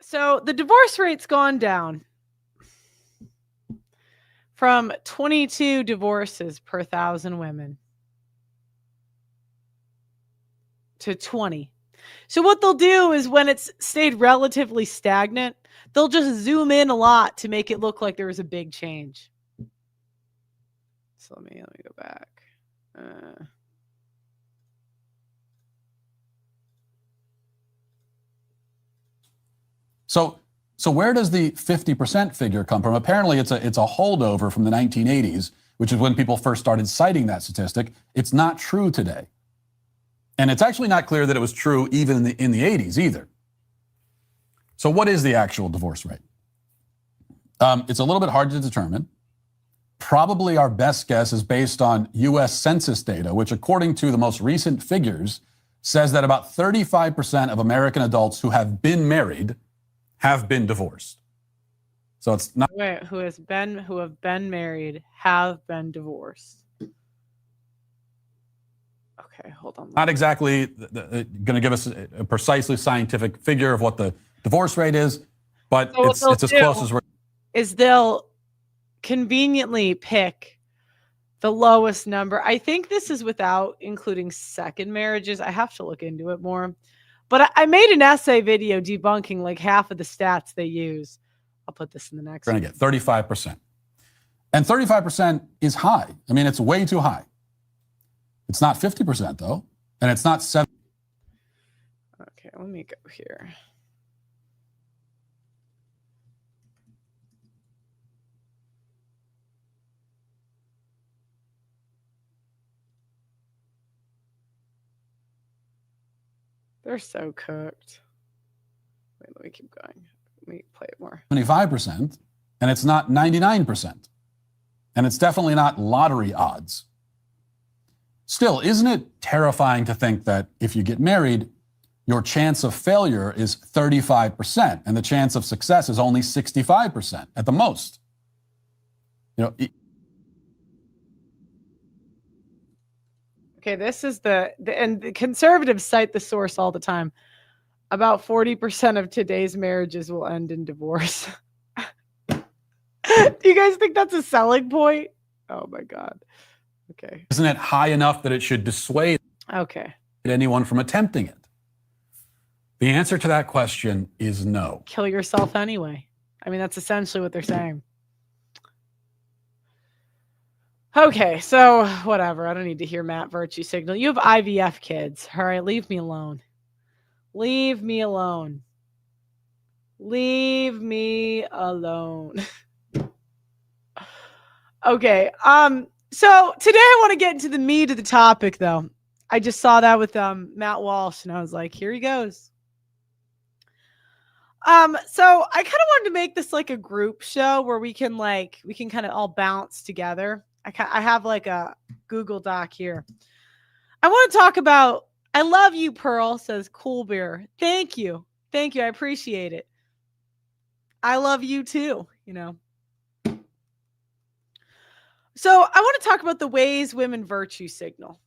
So the divorce rate's gone down from 22 divorces per 1,000 women to 20. So what they'll do is when it's stayed relatively stagnant, they'll just zoom in a lot to make it look like there was a big change. So let me go back. So where does the 50% figure come from? Apparently it's a holdover from the 1980s, which is when people first started citing that statistic. It's not true today. And it's actually not clear that it was true even in the 80s either. So what is the actual divorce rate? It's a little bit hard to determine. Probably our best guess is based on U.S. Census data, which according to the most recent figures says that about 35% of American adults who have been married have been divorced. So it's not who have been married have been divorced. Okay, hold on. Not exactly going to give us a precisely scientific figure of what the divorce rate is, but so it's as close as we're. They'll conveniently pick the lowest number. I think this is without including second marriages. I have to look into it more. But I made an essay video debunking like half of the stats they use. I'll put this in the next one. We're going to get 35%. And 35% is high. I mean, it's way too high. It's not 50%, though. And it's not 7. Okay, let me go here. They're so cooked. Wait, let me keep going. Let me play it more. 25%, and it's not 99%. And it's definitely not lottery odds. Still, isn't it terrifying to think that if you get married, your chance of failure is 35%, and the chance of success is only 65% at the most? You know. Okay, this is and the conservatives cite the source all the time. About 40% of today's marriages will end in divorce. Do you guys think that's a selling point? Oh my God. Okay. Isn't it high enough that it should dissuade anyone from attempting it? The answer to that question is no. Kill yourself anyway. I mean, that's essentially what they're saying. Okay, so whatever. I don't need to hear Matt Virtue Signal. You have IVF kids. All right, leave me alone. Leave me alone. Leave me alone. Okay. So today I want to get into the meat of the topic, though. I just saw that with Matt Walsh, and I was like, here he goes. So I kind of wanted to make this like a group show where we can kind of all bounce together. I have like a Google Doc here. I want to talk about, I love you, Pearl, says Cool Beer. Thank you. Thank you. I appreciate it. I love you too, you know. So I want to talk about the ways women virtue signal.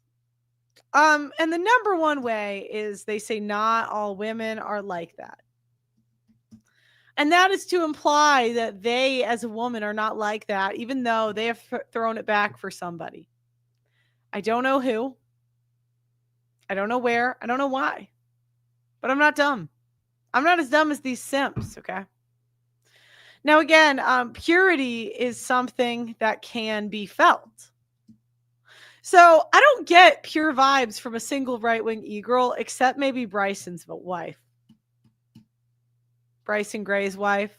And the number one way is they say not all women are like that. And that is to imply that they, as a woman, are not like that, even though they have thrown it back for somebody. I don't know who. I don't know where. I don't know why. But I'm not dumb. I'm not as dumb as these simps, okay? Now, again, purity is something that can be felt. So I don't get pure vibes from a single right-wing e-girl, except maybe Bryson's wife. Bryson Gray's wife.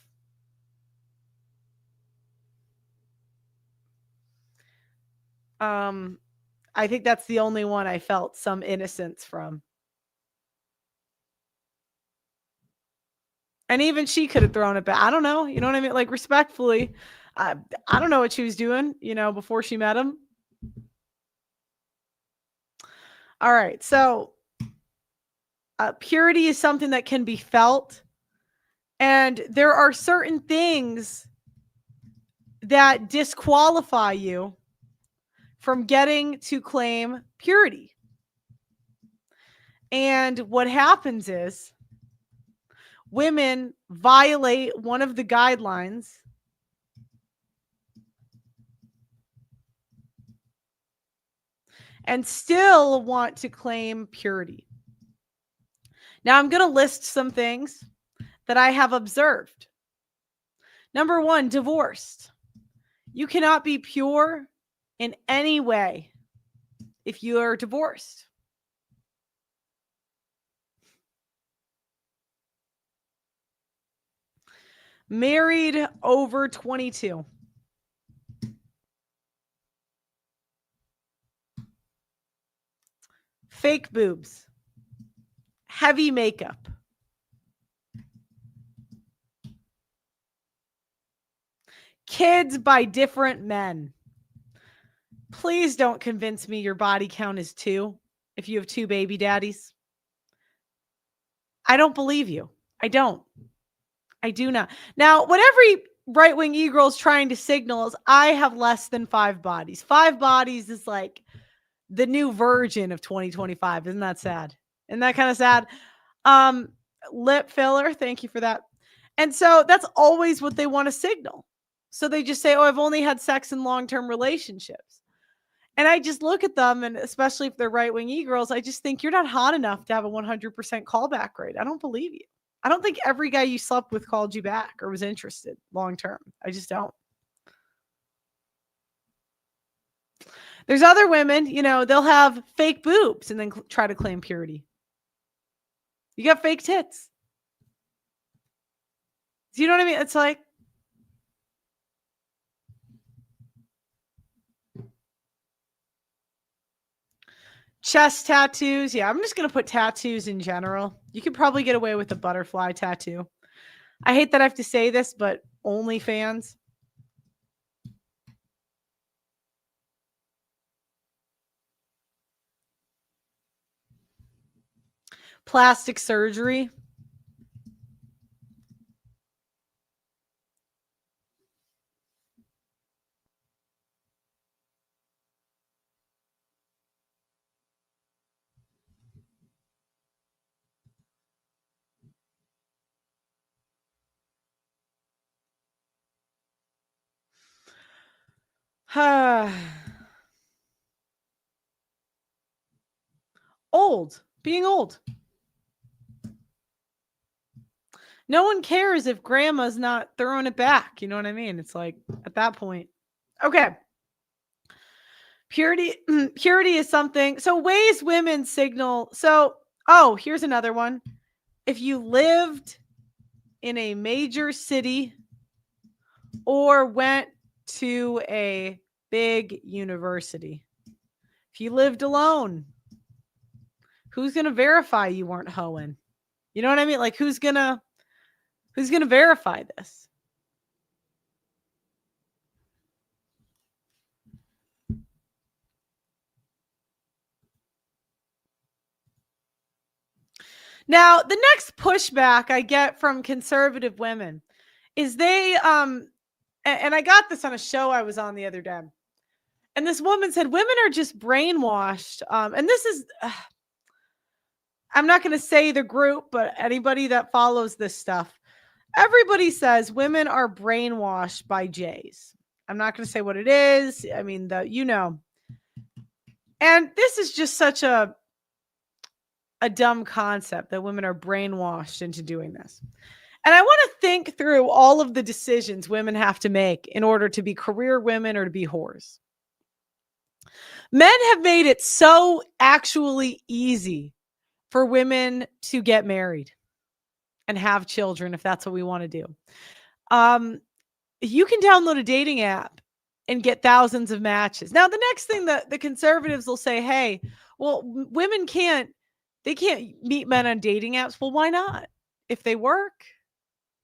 I think that's the only one I felt some innocence from. And even she could have thrown it back. I don't know. You know what I mean? Like, respectfully, I don't know what she was doing, you know, before she met him. All right. So purity is something that can be felt. And there are certain things that disqualify you from getting to claim purity. And what happens is women violate one of the guidelines and still want to claim purity. Now, I'm going to list some things that I have observed. Number one, divorced. You cannot be pure in any way if you are divorced. Married over 22. Fake boobs. Heavy makeup. Kids by different men. Please don't convince me your body count is 2 if you have 2 baby daddies. I don't believe you. I don't. I do not. Now, what every right-wing e-girl is trying to signal is I have less than 5 bodies. 5 bodies is like the new virgin of 2025. Isn't that sad? Isn't that kind of sad? Lip filler. Thank you for that. And so that's always what they want to signal. So they just say, oh, I've only had sex in long-term relationships. And I just look at them, and especially if they're right-wing e-girls, I just think you're not hot enough to have a 100% callback rate. I don't believe you. I don't think every guy you slept with called you back or was interested long-term. I just don't. There's other women, they'll have fake boobs and then try to claim purity. You got fake tits. Do you know what I mean? It's like, chest tattoos. Yeah, I'm just going to put tattoos in general. You could probably get away with a butterfly tattoo. I hate that I have to say this, but OnlyFans. Plastic surgery. Being old. No one cares if grandma's not throwing it back. You know what I mean? It's like at that point. Okay. Purity is something. So ways women signal. So, here's another one. If you lived in a major city or went to a big university. If you lived alone, who's going to verify you weren't hoeing? You know what I mean? Like who's going to verify this? Now, the next pushback I get from conservative women is they and I got this on a show I was on the other day. And this woman said women are just brainwashed. And this is I'm not going to say the group, but anybody that follows this stuff. Everybody says women are brainwashed by Jays. I'm not going to say what it is. I mean, And this is just such a dumb concept that women are brainwashed into doing this. And I want to think through all of the decisions women have to make in order to be career women or to be whores. Men have made it so actually easy for women to get married and have children if that's what we want to do. You can download a dating app and get thousands of matches. Now, the next thing that the conservatives will say, hey, well, women can't meet men on dating apps. Well, why not? If they work,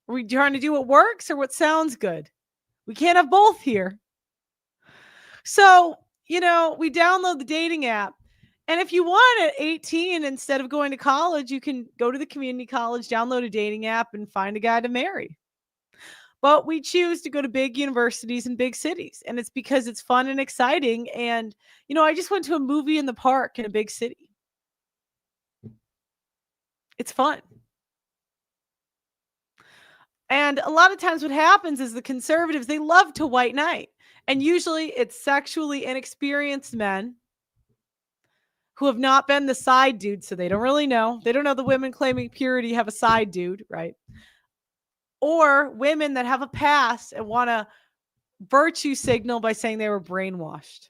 are we trying to do what works or what sounds good? We can't have both here. So, we download the dating app. And if you want at 18, instead of going to college, you can go to the community college, download a dating app, and find a guy to marry. But we choose to go to big universities and big cities. And it's because it's fun and exciting. And, I just went to a movie in the park in a big city. It's fun. And a lot of times what happens is the conservatives, they love to white knight. And usually it's sexually inexperienced men who have not been the side dude, so they don't really know. They don't know the women claiming purity have a side dude, right? Or women that have a past and want to virtue signal by saying they were brainwashed.